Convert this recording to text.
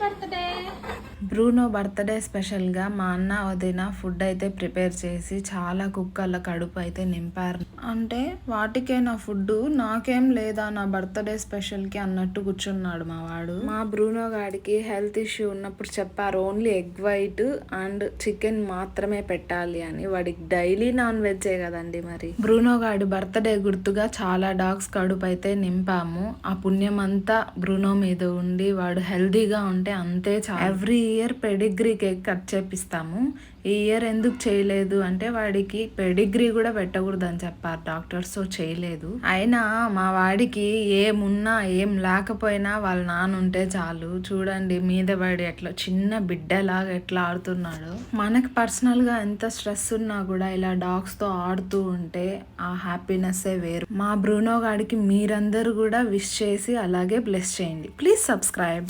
Birthday. Bruno birthday స్పెషల్గా మా అన్న వదిన ఫుడ్ అయితే ప్రిపేర్ చేసి చాలా కుక్కల కడుపు అయితే నింపారు. అంటే వాటికైనా ఫుడ్ నాకేం లేదా నా బర్త్డే స్పెషల్కి అన్నట్టు కూర్చున్నాడు మా వాడు. మా బ్రూనో గాడికి హెల్త్ ఇష్యూ ఉన్నప్పుడు చెప్పారు only egg white and chicken మాత్రమే పెట్టాలి అని. వాడికి డైలీ నాన్ వెజ్జే కదండి మరి. బ్రూనో గాడి బర్త్డే గుర్తుగా చాలా డాగ్స్ కడుపు అయితే నింపాము. ఆ పుణ్యం అంతా బ్రూనో మీద ఉండి వాడు హెల్దీగా ఉంటే అంతే చాలు. Every year pedigree cake cut చేపిస్తాము. ఈ ఇయర్ ఎందుకు చేయలేదు అంటే వాడికి పెడిగ్రీ కూడా పెట్టకూడదు అని చెప్పారు డాక్టర్స్, సో చేయలేదు. అయినా మా వాడికి ఏమున్నా ఏం లేకపోయినా వాళ్ళ నాన్న ఉంటే చాలు. చూడండి మీద వాడి ఎట్లా చిన్న బిడ్డలాగా ఎట్లా ఆడుతున్నాడు. మనకి పర్సనల్గా ఎంత స్ట్రెస్ ఉన్నా కూడా ఇలా డాగ్స్తో ఆడుతూ ఉంటే ఆ హ్యాపీనెస్సే వేరు. మా బ్రూనో గాడికి మీరందరూ కూడా విష్ చేసి అలాగే బ్లెస్ చేయండి. Please subscribe.